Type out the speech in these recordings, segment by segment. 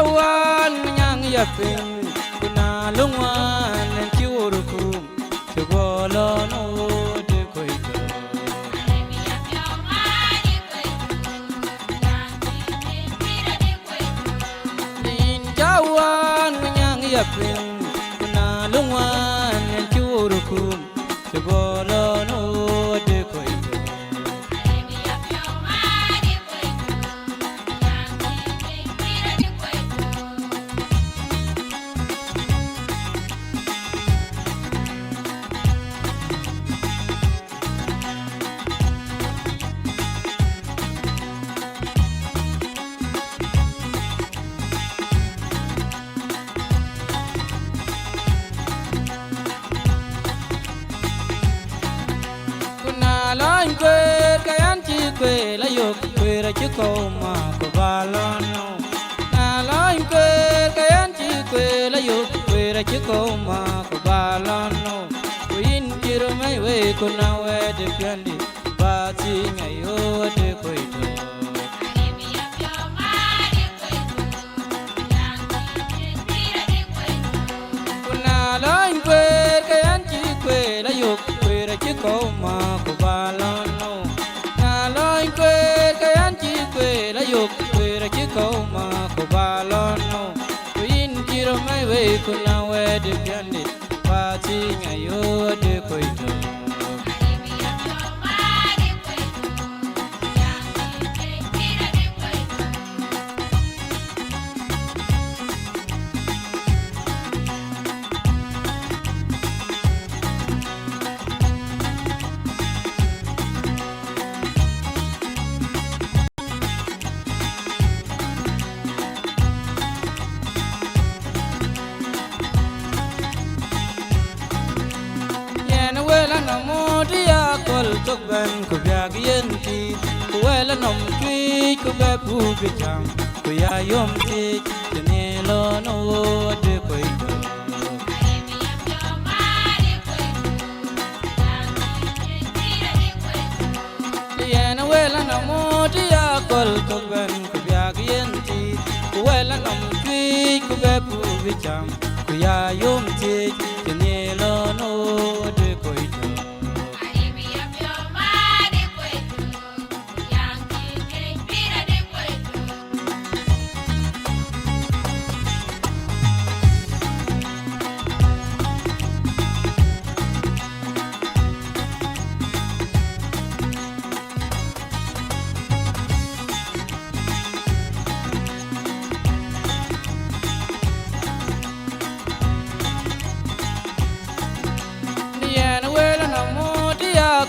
jawan nyang ya ping kuna lungwan chiurukum chegolo no de koito nin jawan nyang ya ping kuna lungwan chiurukum chegolo no de koito Lain kwe kayan chi kwe la yok kwe ra chi ko ma ko balon no na lain kwe kayan chi kwe la yok kwe ra chi ko ma ko balon no kuin kiro mai we ko na we de pyandi ba chi ngai yo de koi to na lain kwe kayan chi kwe la yok kwe ra chi ko ma ko balon no na lain kwe kayan chi kwe la yok kwe ra chi ko ma ko balon no kuin kiro mai we ko na we de pyandi ba chi ngai yo de koi to tok ben ko biag yen ti ko wela nom tui ko be pu be cham ko ya yom ti ne lo no de ko ito yen wela nom ti ya kol tok ben ko biag yen ti ko wela nom tui ko be pu be cham ko ya yom ti ne lo no de ko ito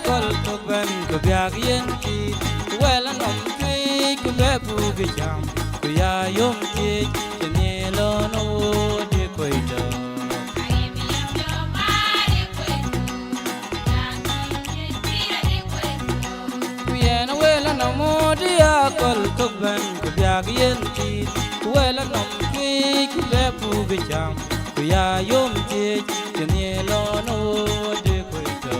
kol tok ben ko biag yen ki wela nom tui ko be pu be jam ko ya yom ti ne lo no de ko ito yen wela nom dia kol tok ben ko biag yen ki wela nom tui ko be pu be jam ko ya yom ti ne lo no de ko ito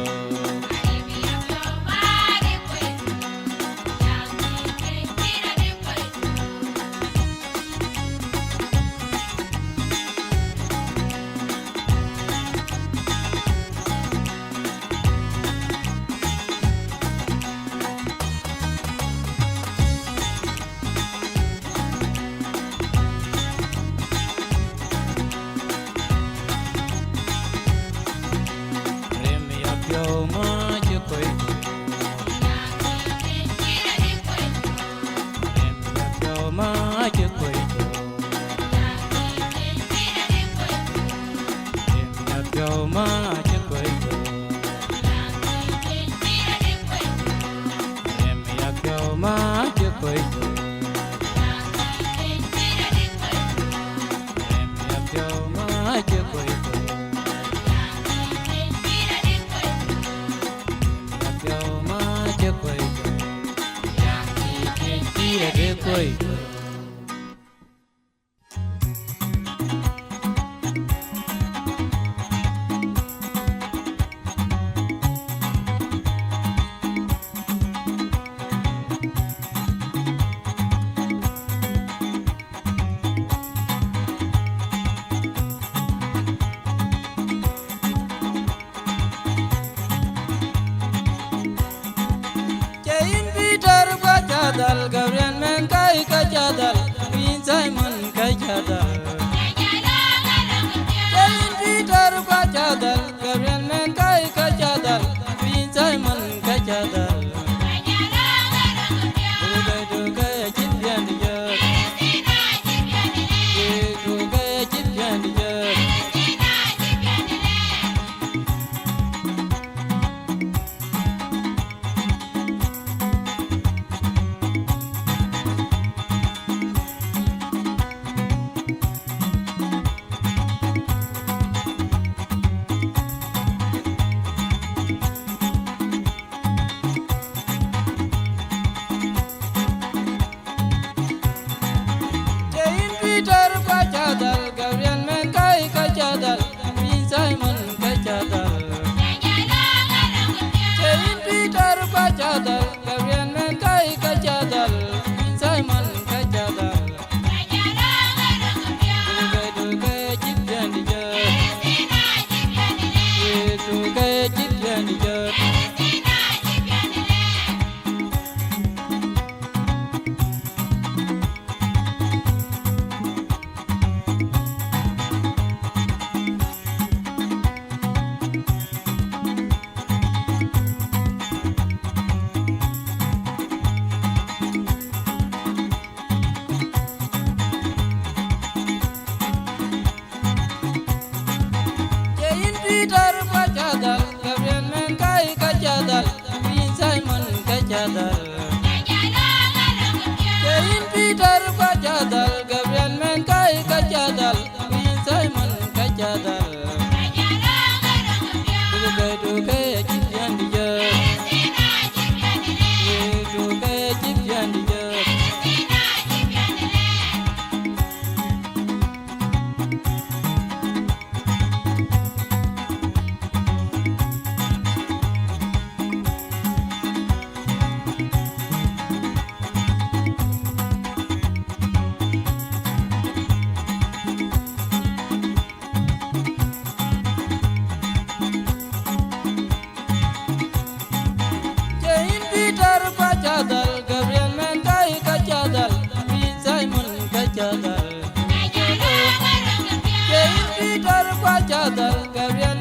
kachadal Jain Peter kachadal Gabriel men kai kachadal Queen Simon kachadal Duga duga chityan dijat Duga chityan dijat Peter kachadal Gabriel men kai kachadal Queen Simon kachadal Jain Peter kachadal Gabriel men kai kachadal Queen Simon kachadal Duga duga chityan dijat Duga chityan dijat Peter kachadal Gabriel men kai kachadal Queen Simon kachadal Jain Peter kachadal Gabriel men kai kachadal Queen Simon kachadal Duga duga chityan dijat Duga chityan dijat Peter kachadal Gabriel men kai kachadal Queen Simon kachadal Jain Peter kachadal Gabriel